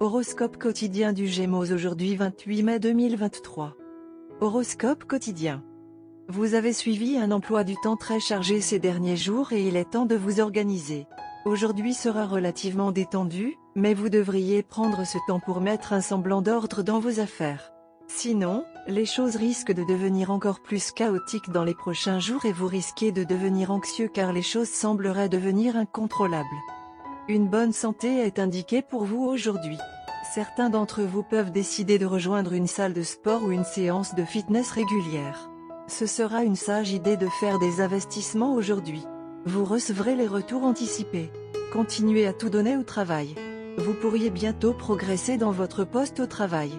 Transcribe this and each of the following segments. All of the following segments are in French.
Horoscope quotidien du Gémeaux aujourd'hui 28 mai 2023. Horoscope quotidien. Vous avez suivi un emploi du temps très chargé ces derniers jours et il est temps de vous organiser. Aujourd'hui sera relativement détendu, mais vous devriez prendre ce temps pour mettre un semblant d'ordre dans vos affaires. Sinon, les choses risquent de devenir encore plus chaotiques dans les prochains jours et vous risquez de devenir anxieux car les choses sembleraient devenir incontrôlables. Une bonne santé est indiquée pour vous aujourd'hui. Certains d'entre vous peuvent décider de rejoindre une salle de sport ou une séance de fitness régulière. Ce sera une sage idée de faire des investissements aujourd'hui. Vous recevrez les retours anticipés. Continuez à tout donner au travail. Vous pourriez bientôt progresser dans votre poste au travail.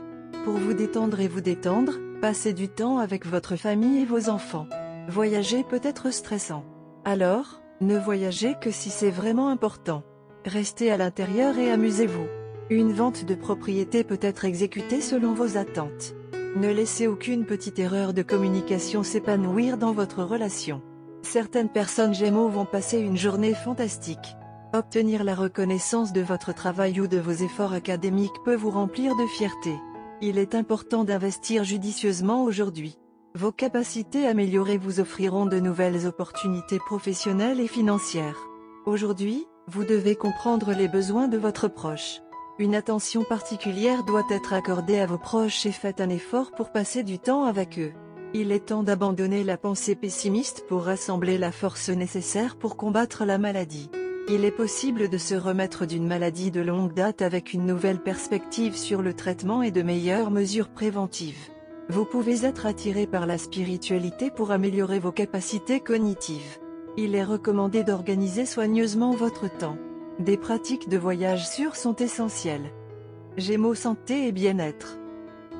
Pour vous détendre et vous détendre, passez du temps avec votre famille et vos enfants. Voyager peut être stressant. Alors, ne voyagez que si c'est vraiment important. Restez à l'intérieur et amusez-vous. Une vente de propriété peut être exécutée selon vos attentes. Ne laissez aucune petite erreur de communication s'épanouir dans votre relation. Certaines personnes Gémeaux vont passer une journée fantastique. Obtenir la reconnaissance de votre travail ou de vos efforts académiques peut vous remplir de fierté. Il est important d'investir judicieusement aujourd'hui. Vos capacités améliorées vous offriront de nouvelles opportunités professionnelles et financières. Aujourd'hui, vous devez comprendre les besoins de votre proche. Une attention particulière doit être accordée à vos proches et faites un effort pour passer du temps avec eux. Il est temps d'abandonner la pensée pessimiste pour rassembler la force nécessaire pour combattre la maladie. Il est possible de se remettre d'une maladie de longue date avec une nouvelle perspective sur le traitement et de meilleures mesures préventives. Vous pouvez être attiré par la spiritualité pour améliorer vos capacités cognitives. Il est recommandé d'organiser soigneusement votre temps. Des pratiques de voyage sûres sont essentielles. Gémeaux santé et bien-être.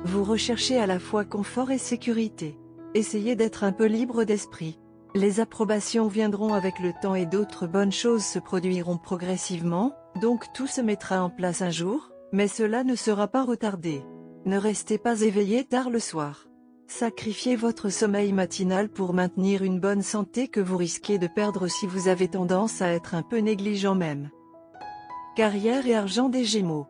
Vous recherchez à la fois confort et sécurité. Essayez d'être un peu libre d'esprit. Les approbations viendront avec le temps et d'autres bonnes choses se produiront progressivement, donc tout se mettra en place un jour, mais cela ne sera pas retardé. Ne restez pas éveillé tard le soir. Sacrifiez votre sommeil matinal pour maintenir une bonne santé que vous risquez de perdre si vous avez tendance à être un peu négligent même. Carrière et argent des Gémeaux.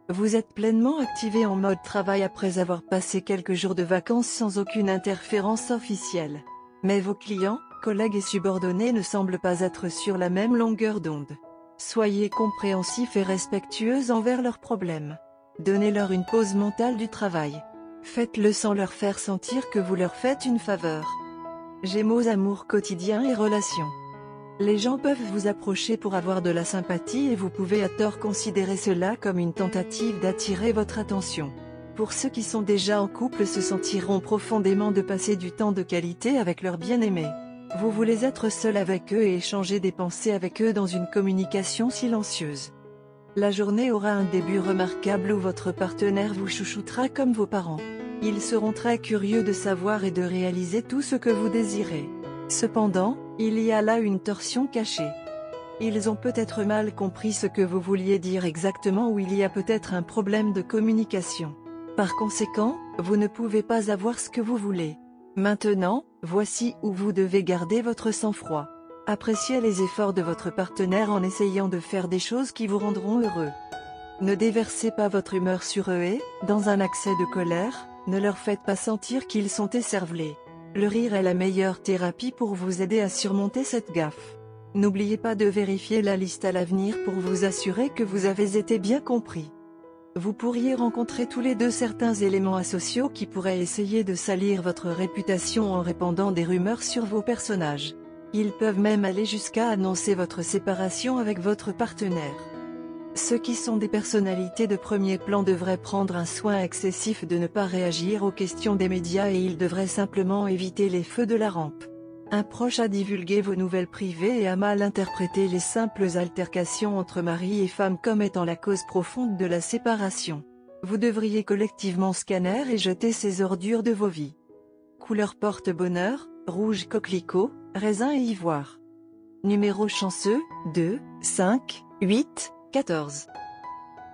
Vous êtes pleinement activé en mode travail après avoir passé quelques jours de vacances sans aucune interférence officielle. Mais vos clients, collègues et subordonnés ne semblent pas être sur la même longueur d'onde. Soyez compréhensifs et respectueux envers leurs problèmes. Donnez-leur une pause mentale du travail. Faites-le sans leur faire sentir que vous leur faites une faveur. Gémeaux amour quotidien et relations. Les gens peuvent vous approcher pour avoir de la sympathie et vous pouvez à tort considérer cela comme une tentative d'attirer votre attention. Pour ceux qui sont déjà en couple se sentiront profondément de passer du temps de qualité avec leur bien-aimé. Vous voulez être seul avec eux et échanger des pensées avec eux dans une communication silencieuse. La journée aura un début remarquable où votre partenaire vous chouchoutera comme vos parents. Ils seront très curieux de savoir et de réaliser tout ce que vous désirez. Cependant, il y a là une torsion cachée. Ils ont peut-être mal compris ce que vous vouliez dire exactement ou il y a peut-être un problème de communication. Par conséquent, vous ne pouvez pas avoir ce que vous voulez. Maintenant, voici où vous devez garder votre sang-froid. Appréciez les efforts de votre partenaire en essayant de faire des choses qui vous rendront heureux. Ne déversez pas votre humeur sur eux et, dans un accès de colère, ne leur faites pas sentir qu'ils sont écervelés. Le rire est la meilleure thérapie pour vous aider à surmonter cette gaffe. N'oubliez pas de vérifier la liste à l'avenir pour vous assurer que vous avez été bien compris. Vous pourriez rencontrer tous les deux certains éléments asociaux qui pourraient essayer de salir votre réputation en répandant des rumeurs sur vos personnages. Ils peuvent même aller jusqu'à annoncer votre séparation avec votre partenaire. Ceux qui sont des personnalités de premier plan devraient prendre un soin excessif de ne pas réagir aux questions des médias et ils devraient simplement éviter les feux de la rampe. Un proche a divulgué vos nouvelles privées et a mal interprété les simples altercations entre mari et femme comme étant la cause profonde de la séparation. Vous devriez collectivement scanner et jeter ces ordures de vos vies. Couleur porte-bonheur, rouge coquelicot, raisin et ivoire. Numéro chanceux, 2, 5, 8, 14.